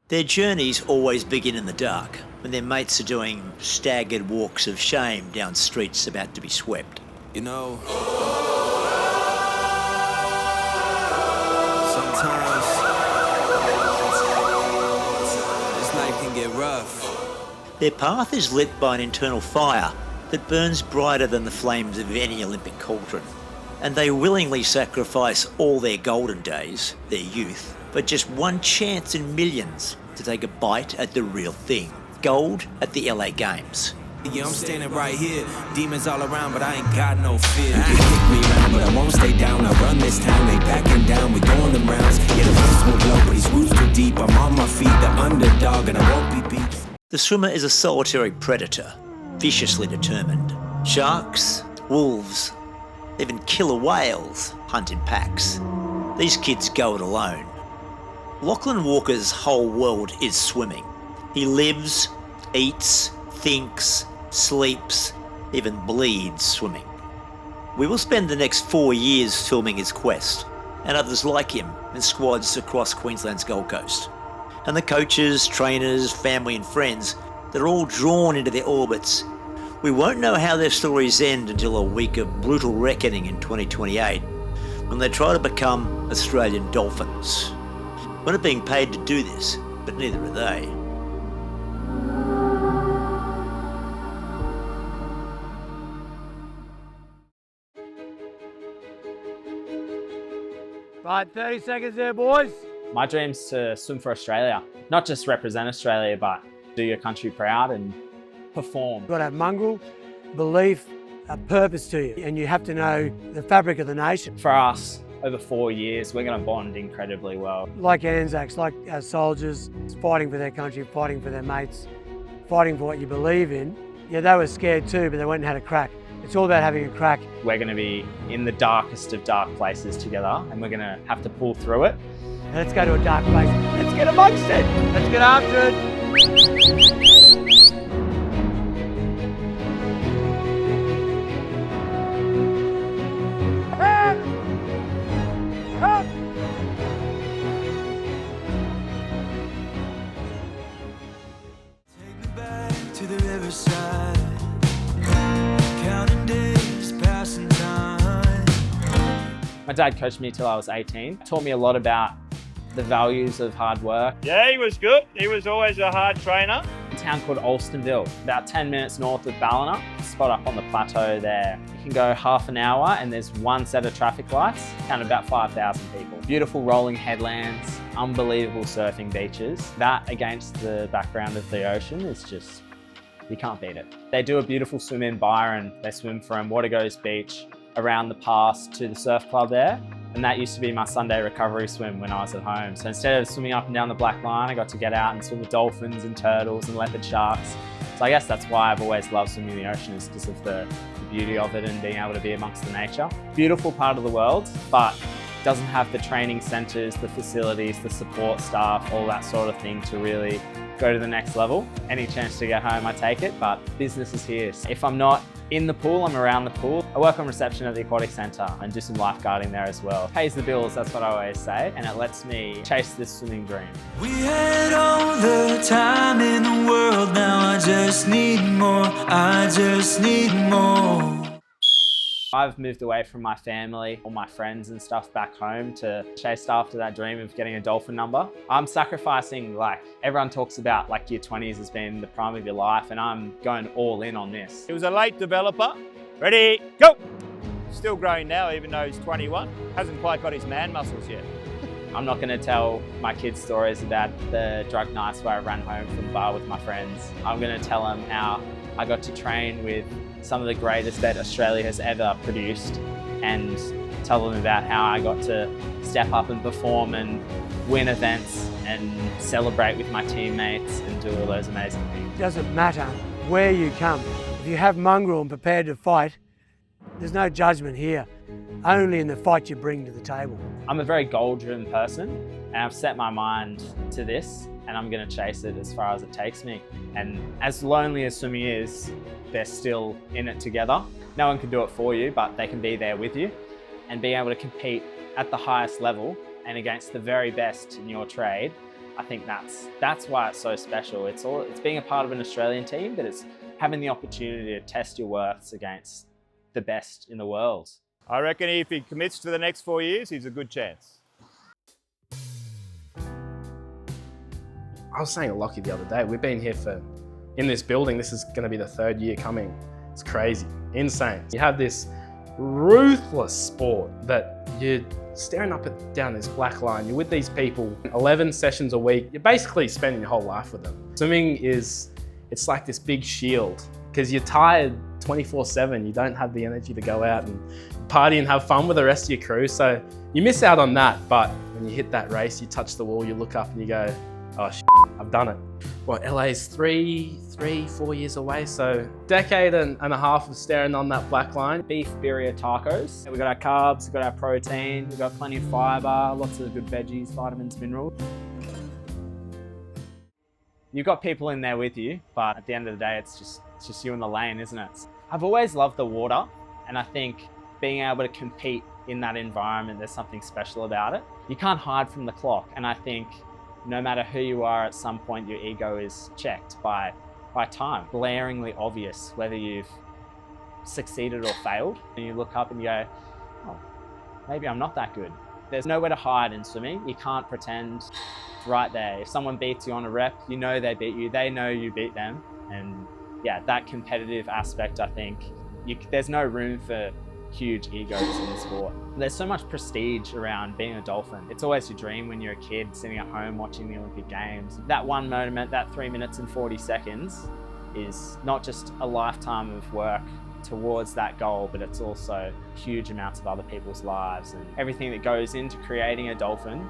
Their journeys always begin in the dark, when their mates are doing staggered walks of shame down streets about to be swept. You know, sometimes this life can get rough. Their path is lit by an internal fire that burns brighter than the flames of any Olympic cauldron. And they willingly sacrifice all their golden days, their youth, for just one chance in millions to take a bite at the real thing. Gold at the LA Games. Yeah, I'm standing right here. Demons all around, but I ain't got no fear. They kick me around, but I won't stay down. I run this town, they backing down. We going them rounds. Yeah, the roots will blow, but these roots too deep. I'm on my feet, the underdog, and I won't be beat. The swimmer is a solitary predator, viciously determined. Sharks, wolves, even killer whales hunt in packs. These kids go it alone. Lachlan Walker's whole world is swimming. He lives, eats, thinks, sleeps, even bleeds swimming. We will spend the next 4 years filming his quest, and others like him in squads across Queensland's Gold Coast. And the coaches, trainers, family and friends that are all drawn into their orbits. We won't know how their stories end until a week of brutal reckoning in 2028, when they try to become Australian Dolphins. We're not being paid to do this, but neither are they. Right, 30 seconds there, boys. My dream's to swim for Australia. Not just represent Australia, but do your country proud and perform. You've got to have mongrel, belief, a purpose to you, and you have to know the fabric of the nation. For us, over 4 years, we're going to bond incredibly well. Like Anzacs, like our soldiers, fighting for their country, fighting for their mates, fighting for what you believe in. Yeah, they were scared too, but they went and had a crack. It's all about having a crack. We're going to be in the darkest of dark places together, and we're going to have to pull through it. Now let's go to a dark place. Let's get amongst it. Let's get after it. Take me back to the riverside, counting days, passing time. My dad coached me till I was 18. Taught me a lot about the values of hard work. Yeah, he was good. He was always a hard trainer. A town called Alstonville, about 10 minutes north of Ballina. Spot up on the plateau there. You can go half an hour and there's one set of traffic lights, count about 5,000 people. Beautiful rolling headlands, unbelievable surfing beaches. That against the background of the ocean is just, you can't beat it. They do a beautiful swim in Byron. They swim from Watergoes Beach around the pass to the surf club there. And that used to be my Sunday recovery swim when I was at home. So instead of swimming up and down the black line, I got to get out and swim with dolphins and turtles and leopard sharks. So I guess that's why I've always loved swimming in the ocean, is because of the beauty of it and being able to be amongst the nature. Beautiful part of the world, but doesn't have the training centres, the facilities, the support staff, all that sort of thing to really go to the next level. Any chance to get home, I take it, but business is here. If I'm not in the pool, I'm around the pool. I work on reception at the aquatic centre and do some lifeguarding there as well. Pays the bills, that's what I always say, and it lets me chase this swimming dream. We had all the time in the world, now I just need more, I just need more. I've moved away from my family, all my friends and stuff back home to chase after that dream of getting a dolphin number. I'm sacrificing, like everyone talks about, like your 20s as being the prime of your life, and I'm going all in on this. He was a late developer. Ready, go! Still growing now, even though he's 21. Hasn't quite got his man muscles yet. I'm not going to tell my kids stories about the drug nights where I ran home from the bar with my friends. I'm going to tell them how I got to train with some of the greatest that Australia has ever produced, and tell them about how I got to step up and perform and win events and celebrate with my teammates and do all those amazing things. It doesn't matter where you come. If you have mongrel and prepared to fight, there's no judgment here, only in the fight you bring to the table. I'm a very goal-driven person, and I've set my mind to this, and I'm going to chase it as far as it takes me. And as lonely as swimming is, they're still in it together. No one can do it for you, but they can be there with you. And being able to compete at the highest level and against the very best in your trade I think that's why it's so special. It's being a part of an Australian team, but it's having the opportunity to test your worths against the best in the world. I reckon if he commits to the next 4 years, he's a good chance. I was saying to Lockie the other day, we've been here in this building, this is going to be the 3rd year coming. It's crazy, insane. You have this ruthless sport that you're staring up and down this black line. You're with these people 11 sessions a week. You're basically spending your whole life with them. Swimming it's like this big shield because you're tired 24/7. You don't have the energy to go out and party and have fun with the rest of your crew. So you miss out on that. But when you hit that race, you touch the wall, you look up and you go, oh shit, I've done it. Well, LA's 4 years away, so decade and a half of staring on that black line. Beef birria tacos. We've got our carbs, we've got our protein, we've got plenty of fibre, lots of good veggies, vitamins, minerals. You've got people in there with you, but at the end of the day, it's just you in the lane, isn't it? I've always loved the water, and I think being able to compete in that environment, there's something special about it. You can't hide from the clock, and I think no matter who you are, at some point your ego is checked by time. Glaringly obvious whether you've succeeded or failed. And you look up and you go, oh, maybe I'm not that good. There's nowhere to hide in swimming. You can't pretend. Right there. If someone beats you on a rep, you know they beat you, they know you beat them. And yeah, that competitive aspect, I think, there's no room for huge egos in the sport. There's so much prestige around being a Dolphin. It's always your dream when you're a kid sitting at home watching the Olympic Games. That one moment, that 3 minutes and 40 seconds is not just a lifetime of work towards that goal, but it's also huge amounts of other people's lives and everything that goes into creating a Dolphin.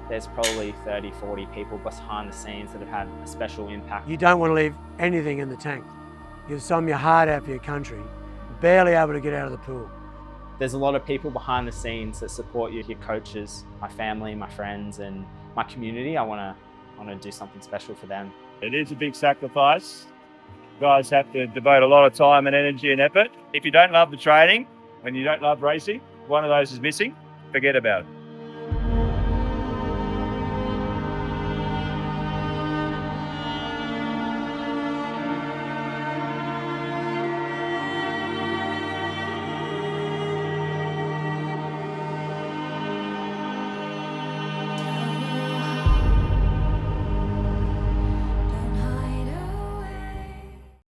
There's probably 30, 40 people behind the scenes that have had a special impact. You don't want to leave anything in the tank. You've sung your heart out for your country, barely able to get out of the pool. There's a lot of people behind the scenes that support you, your coaches, my family, my friends, and my community. I want to do something special for them. It is a big sacrifice. Guys have to devote a lot of time and energy and effort. If you don't love the training, when you don't love racing, one of those is missing, forget about it.